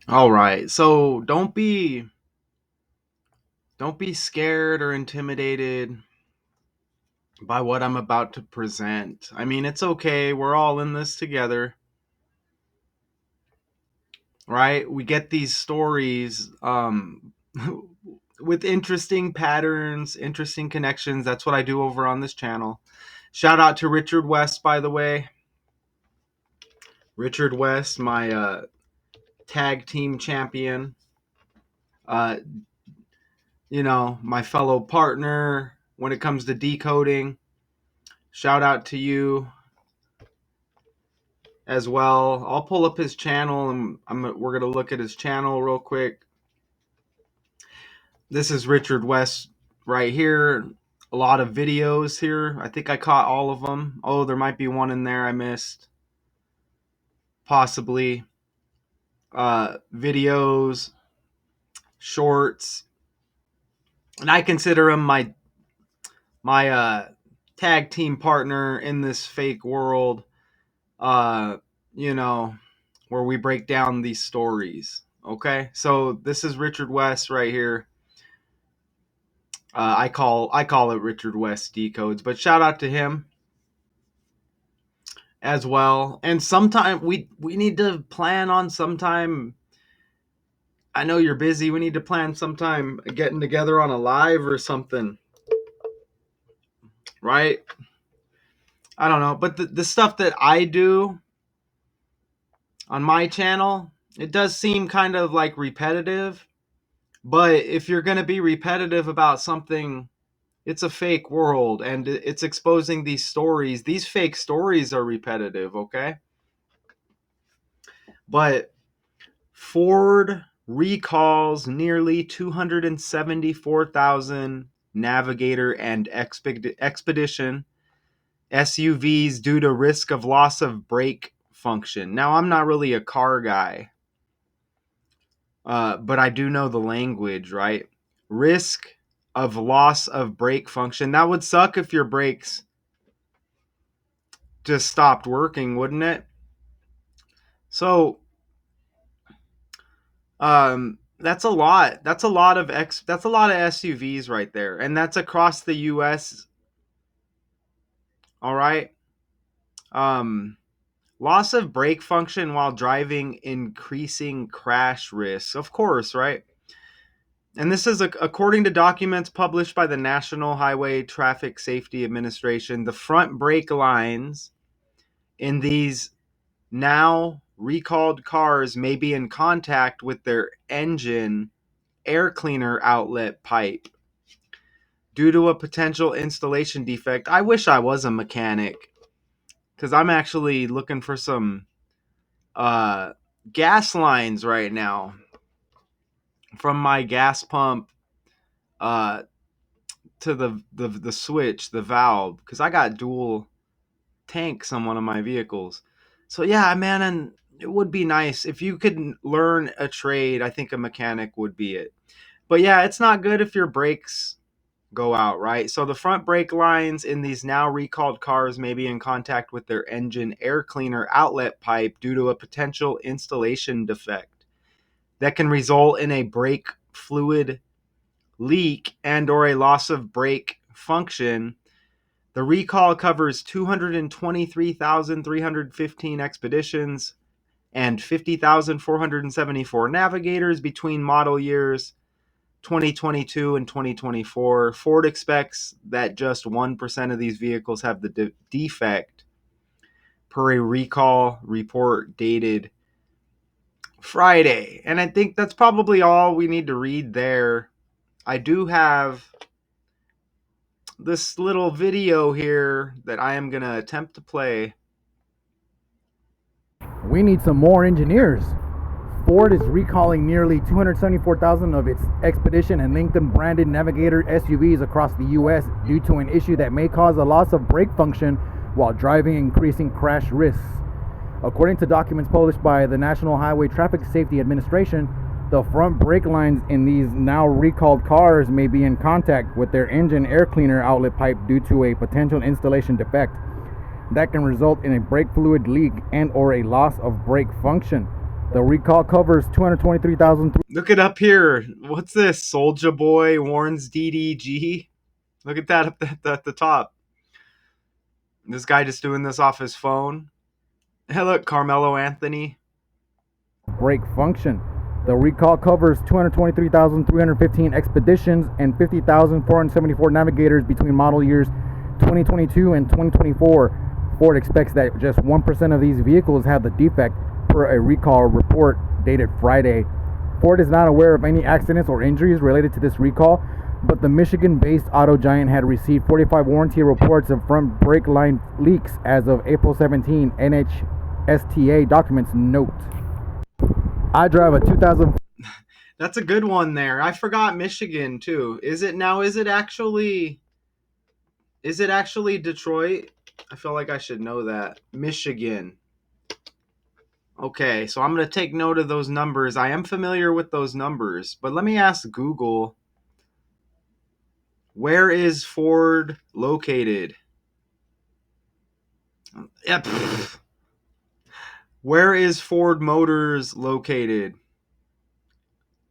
All right. So don't be scared or intimidated by what I'm about to present. I mean, it's okay. We're all in this together, right? We get these stories with interesting patterns, interesting connections. That's what I do over on this channel. Shout out to Richard West, by the way. Richard West, my tag team champion. Uh, my fellow partner when it comes to decoding. Shout out to you as well. I'll pull up his channel and we're going to look at his channel real quick. This is Richard West right here. A lot of videos here. I think I caught all of them. Oh, there might be one in there I missed. Possibly. Videos, shorts. And I consider him my tag team partner in this fake world. Uh, you know, where we break down these stories. Okay, so this is Richard West right here. I call it Richard West Decodes, but shout out to him as well. And sometime we need to plan on sometime. I know you're busy. We need to plan sometime getting together on a live or something, right? I don't know, but the stuff that I do on my channel, it does seem kind of like repetitive. But if you're going to be repetitive about something, it's a fake world and it's exposing these stories. These fake stories are repetitive, okay? But Ford recalls nearly 274,000 Navigator and Expedition SUVs due to risk of loss of brake function. Now, I'm not really a car guy, but I do know the language, right? Risk of loss of brake function. That would suck if your brakes just stopped working, wouldn't it? So, that's a lot. That's a lot of SUVs right there, and that's across the U.S. All right. Um, Loss of brake function while driving, increasing crash risks. Of course, right? And this is according to documents published by the National Highway Traffic Safety Administration. The front brake lines in these now recalled cars may be in contact with their engine air cleaner outlet pipe due to a potential installation defect. I wish I was a mechanic because I'm actually looking for some uh, gas lines right now from my gas pump uh, to the switch, the valve, because I got dual tanks on one of my vehicles. So yeah, man, and it would be nice if you could learn a trade. I think a mechanic would be it. But yeah, it's not good if your brakes go out, right? So the front brake lines in these now recalled cars may be in contact with their engine air cleaner outlet pipe due to a potential installation defect that can result in a brake fluid leak and or a loss of brake function. The recall covers 223,315 expeditions and 50,474 navigators between model years 2022 and 2024. Ford expects that just 1% of these vehicles have the defect per a recall report dated Friday. And I think that's probably all we need to read there. I do have this little video here that I am going to attempt to play. We need some more engineers. Ford is recalling nearly 274,000 of its Expedition and Lincoln branded Navigator SUVs across the U.S. due to an issue that may cause a loss of brake function while driving, increasing crash risks. According to documents published by the National Highway Traffic Safety Administration, the front brake lines in these now recalled cars may be in contact with their engine air cleaner outlet pipe due to a potential installation defect that can result in a brake fluid leak and or a loss of brake function. The recall covers 223,000. Look it up here. What's this? Soldier Boy warns DDG. Look at that up at the top. This guy just doing this off his phone. Hey, look, Carmelo Anthony. Brake function. The recall covers 223,315 expeditions and 50,474 navigators between model years 2022 and 2024. Ford expects that just 1% of these vehicles have the defect, per a recall report dated Friday. Ford is not aware of any accidents or injuries related to this recall, but the Michigan-based auto giant had received 45 warranty reports of front brake line leaks as of April 17, NHSTA documents note. I drive a 2000. That's a good one there. I forgot Michigan too. Is it now? Is it actually? Is it actually Detroit? I feel like I should know that. Michigan. Okay, so I'm going to take note of those numbers. I am familiar with those numbers, but let me ask Google, where is Ford located? Yep. Where is Ford Motors located?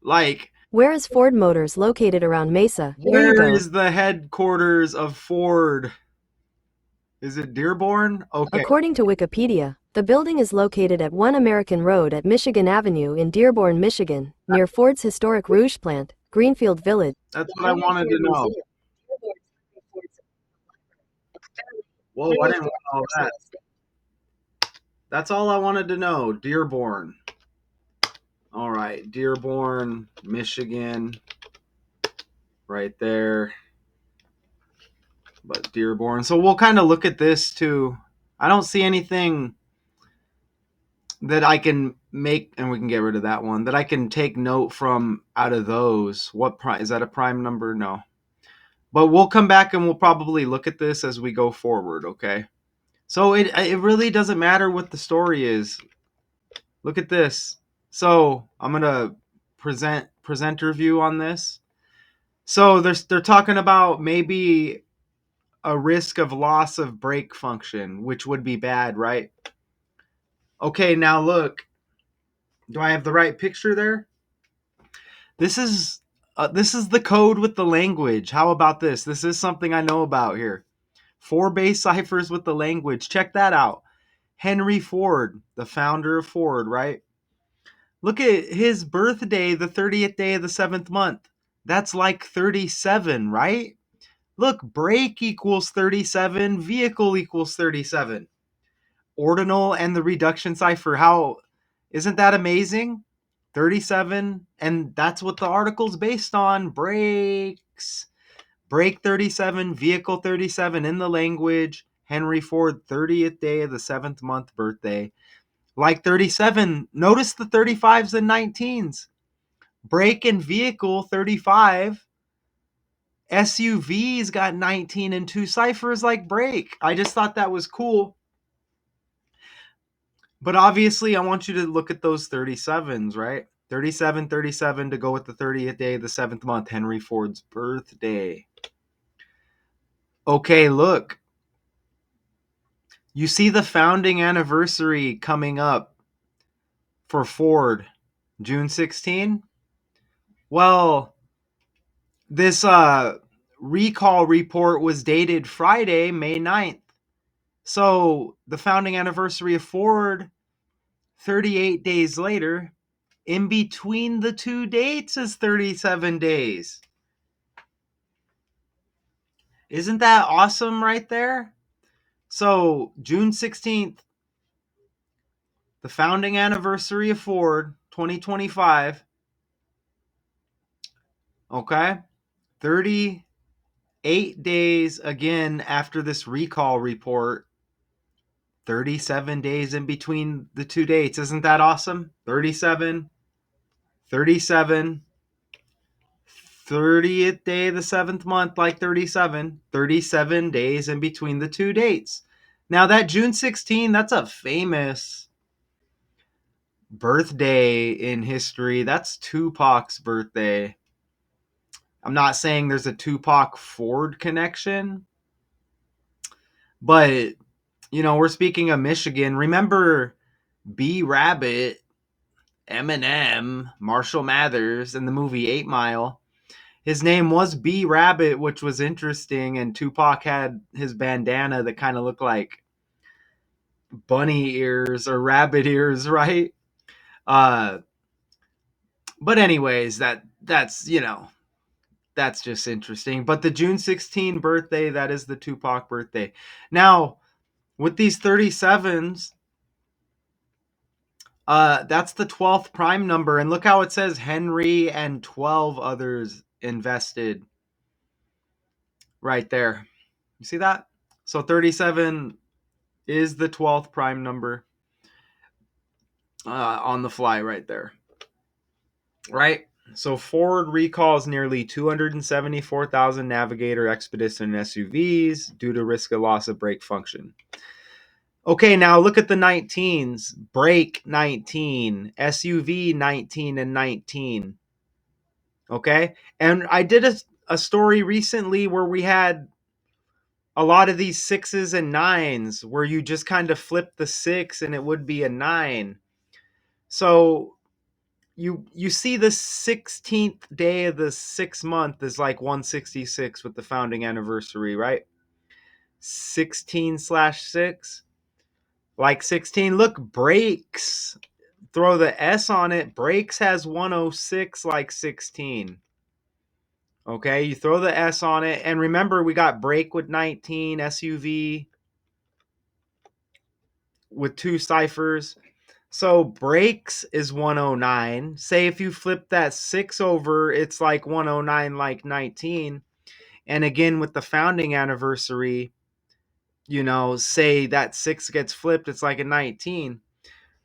Like, Where is Ford Motors located around Mesa? Here you where go. is the headquarters of Ford? Is it Dearborn? Okay. According to Wikipedia, the building is located at 1 American Road at Michigan Avenue in Dearborn, Michigan, near Ford's historic Rouge plant, Greenfield Village. That's what I wanted to know. Whoa, I didn't want all that. That's all I wanted to know. Dearborn. All right, Dearborn, Michigan. Right there. But Dearborn. So we'll kind of look at this too. I don't see anything that I can make, and we can get rid of that one, that I can take note from out of those. What prime? Is that a prime number? No. But we'll come back and we'll probably look at this as we go forward, okay? So it really doesn't matter what the story is. Look at this. So I'm gonna presenter view on this. So they're talking about maybe a risk of loss of brake function, which would be bad, right? Okay, now look. Do I have the right picture there? This is the code with the language. How about this? This is something I know about here. 4 base ciphers with the language. Check that out. Henry Ford, the founder of Ford, right? Look at his birthday, the 30th day of the 7th month. That's like 37, right? Look, brake equals 37, vehicle equals 37. Ordinal and the reduction cipher. How isn't that amazing? 37, and that's what the article's based on. Brakes. Brake 37, vehicle 37 in the language. Henry Ford, 30th day of the 7th month birthday. Like 37, notice the 35s and 19s. Brake and vehicle 35. SUVs got 19 and 2 ciphers like brake. I just thought that was cool. But obviously, I want you to look at those 37s, right? 37, 37 to go with the 30th day of the 7th month, Henry Ford's birthday. Okay, look. You see the founding anniversary coming up for Ford, June 16? Well, this recall report was dated Friday, May 9th. So the founding anniversary of Ford, 38 days later, in between the two dates is 37 days. Isn't that awesome right there? So June 16th, the founding anniversary of Ford, 2025. Okay. 38 days again after this recall report. 37 days in between the two dates. Isn't that awesome? 37, 37, 30th day of the 7th month, like 37 days in between the two dates. Now, that June 16, that's a famous birthday in history. That's Tupac's birthday. I'm not saying there's a Tupac Ford connection, but, you know, we're speaking of Michigan. Remember B Rabbit? Eminem, Marshall Mathers in the movie 8 Mile. His name was B Rabbit, which was interesting, and Tupac had his bandana that kind of looked like bunny ears or rabbit ears, right? Uh, but anyways, that's that's just interesting. But the June 16 birthday, that is the Tupac birthday. Now, with these 37s, that's the 12th prime number, and look how it says Henry and 12 others invested right there. You see that? So 37 is the 12th prime number on the fly right there. Right? So Ford recalls nearly 274,000 Navigator, Expedition SUVs due to risk of loss of brake function. Okay, now look at the 19s. Brake 19, SUV 19 and 19. Okay? And I did a story recently where we had a lot of these 6s and 9s where you just kind of flip the 6 and it would be a 9. So you see the 16th day of the 6th month is like 166 with the founding anniversary, right? 16/6, like 16. Look, brakes, throw the S on it. Brakes has 106 like 16. Okay, you throw the S on it, and remember we got brake with 19, SUV with 2 ciphers. So brakes is 109. Say if you flip that 6 over, it's like 109 like 19. And again with the founding anniversary, say that 6 gets flipped, it's like a 19.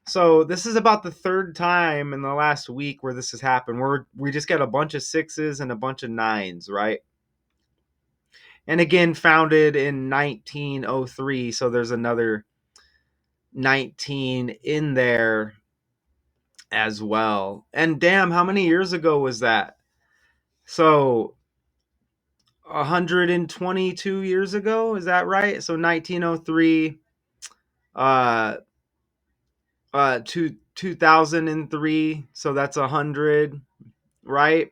So this is about the third time in the last week where this has happened. We just get a bunch of 6s and a bunch of 9s, right? And again, founded in 1903, so there's another 19 in there as well. And damn, how many years ago was that? So 122 years ago, is that right? So 1903, uh 2003, so that's 100, right?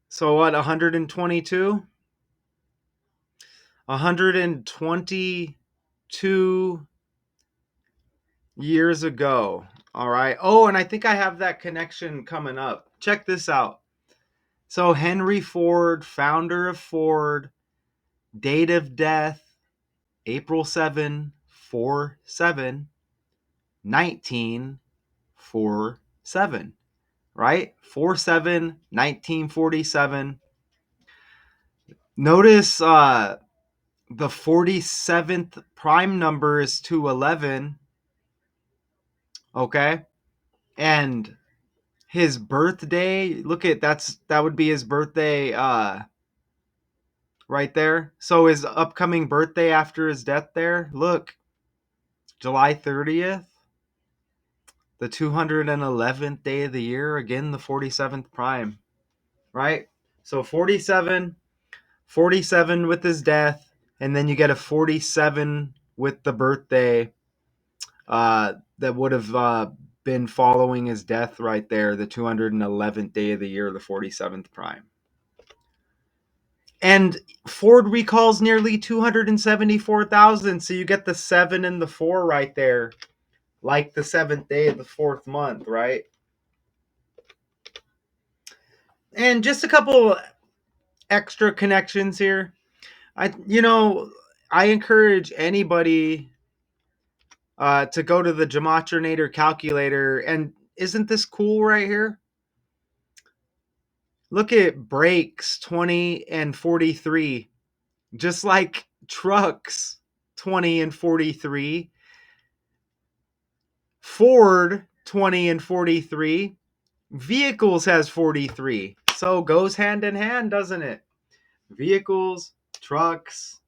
So what, 122? 122 years ago. All right. Oh, and I think I have that connection coming up. Check this out. So Henry Ford, founder of Ford, date of death April 7, 1947, right? 47, 1947. Notice the 47th prime number is 211, okay? And his birthday, look at that would be his birthday right there. So his upcoming birthday after his death there, look, July 30th, the 211th day of the year, again the 47th prime, right? So 47 with his death, and then you get a 47 with the birthday that would have been following his death right there, the 211th day of the year, the 47th prime. And Ford recalls nearly 274,000, so you get the 7 and the 4 right there, like the 7th day of the 4th month, right? And just a couple extra connections here. I encourage anybody to go to the Gematrinator calculator. And isn't this cool right here? Look at brakes 20 and 43, just like trucks 20 and 43. Ford 20 and 43. Vehicles has 43. So goes hand in hand, doesn't it? Vehicles, trucks,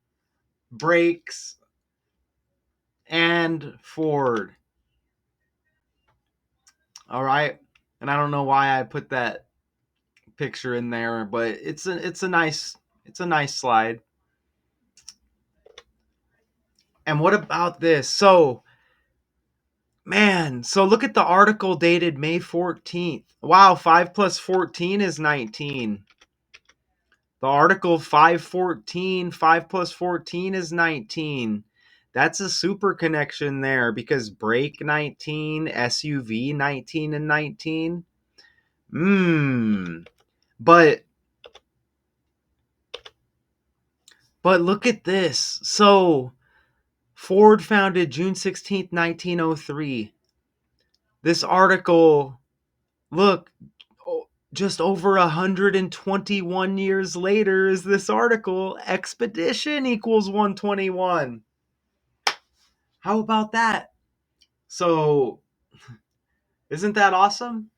brakes, and Ford. All right. And I don't know why I put that picture in there, but it's a nice slide. And what about this? So Man, so look at the article dated May 14th. Wow, 5 plus 14 is 19. The article 514, 5 plus 14 is 19. That's a super connection there because brake 19, SUV 19 and 19. Mmm. But look at this. So Ford founded June 16th, 1903. This article, look, just over 121 years later is this article. Expedition equals 121. How about that? So, isn't that awesome?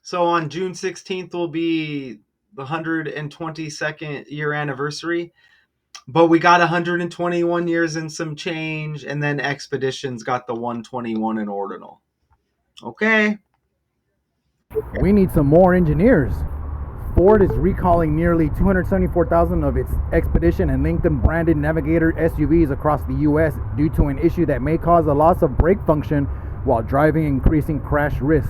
So, on June 16th will be the 122nd year anniversary, but we got 121 years and some change, and then Expedition's got the 121 in ordinal. Okay. We need some more engineers. Ford is recalling nearly 274,000 of its Expedition and Lincoln branded Navigator SUVs across the U.S. due to an issue that may cause a loss of brake function while driving, increasing crash risks.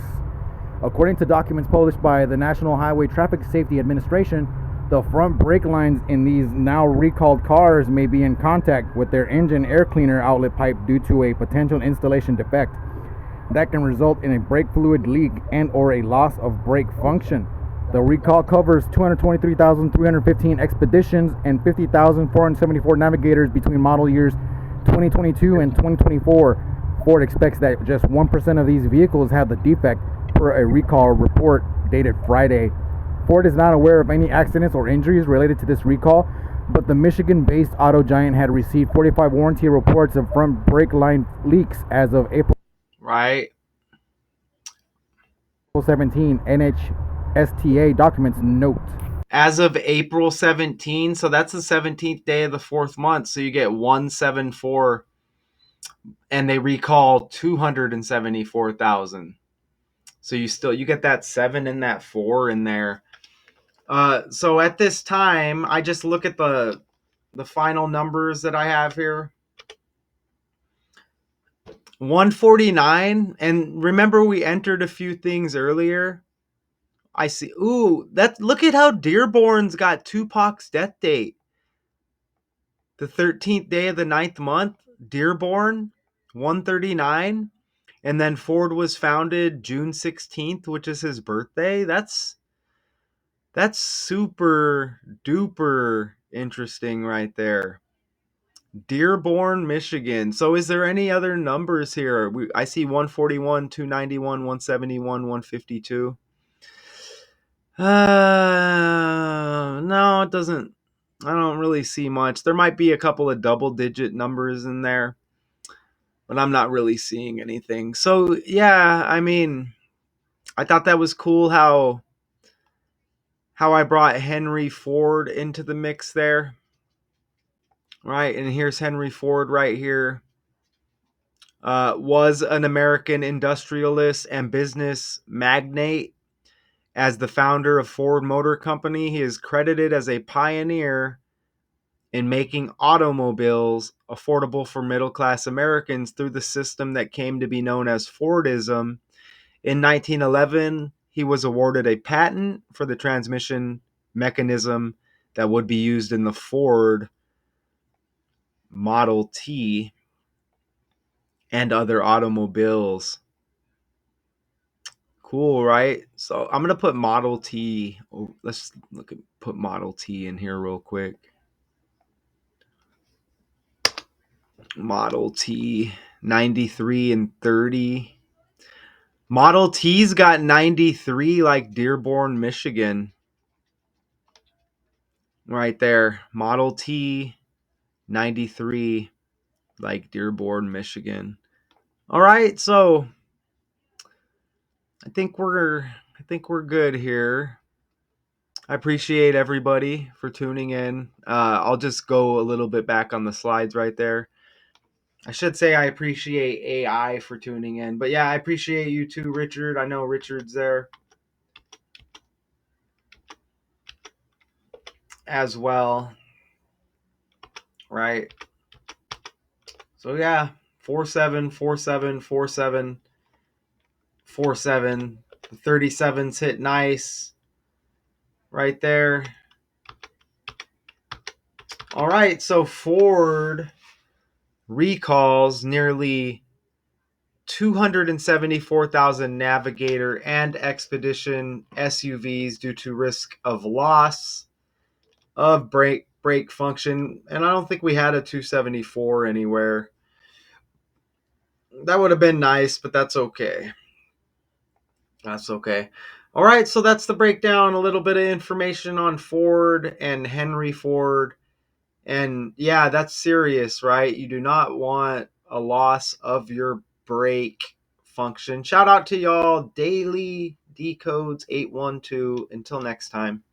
According to documents published by the National Highway Traffic Safety Administration, the front brake lines in these now recalled cars may be in contact with their engine air cleaner outlet pipe due to a potential installation defect that can result in a brake fluid leak and or a loss of brake function. The recall covers 223,315 Expeditions and 50,474 Navigators between model years 2022 and 2024. Ford expects that just 1% of these vehicles have the defect per a recall report dated Friday. Ford is not aware of any accidents or injuries related to this recall, but the Michigan-based auto giant had received 45 warranty reports of front brake line leaks as of April Right. 17, NHSTA documents note. As of April 17, so that's the 17th day of the fourth month. So you get 174, and they recall 274,000. So you get that 7 and that 4 in there. So at this time, I just look at the final numbers that I have here. 149, and remember we entered a few things earlier. I see. Ooh, look at how Dearborn's got Tupac's death date. The 13th day of the ninth month, Dearborn, 139. And then Ford was founded June 16th, which is his birthday. That's super duper interesting right there. Dearborn, Michigan. So is there any other numbers here? I see 141, 291, 171, 152. No, it doesn't. I don't really see much. There might be a couple of double digit numbers in there, but I'm not really seeing anything. So, yeah, I mean, I thought that was cool how I brought Henry Ford into the mix there. Right, and here's Henry Ford right here. Was an American industrialist and business magnate. As the founder of Ford Motor Company, he is credited as a pioneer in making automobiles affordable for middle-class Americans through the system that came to be known as Fordism. In 1911, he was awarded a patent for the transmission mechanism that would be used in the Ford Model T and other automobiles. Cool, right? So I'm gonna put Model T. Oh, let's put Model T in here real quick. Model T 93 and 30. Model T's got 93 like Dearborn, Michigan. Right there. Model T 93 like Dearborn, Michigan. All right, so I think we're good here. I appreciate everybody for tuning in. I'll just go a little bit back on the slides right there. I should say I appreciate AI for tuning in. But yeah, I appreciate you too, Richard. I know Richard's there as well. Right. So yeah, 47, 47, 47, 47. The 37s hit nice right there. All right, so Ford recalls nearly 274,000 Navigator and Expedition SUVs due to risk of loss of brake function. And I don't think we had a 274 anywhere. That would have been nice, but that's okay. That's okay. All right, so that's the breakdown, a little bit of information on Ford and Henry Ford. And yeah, that's serious, right? You do not want a loss of your brake function. Shout out to y'all, Daily Decodes 812. Until next time.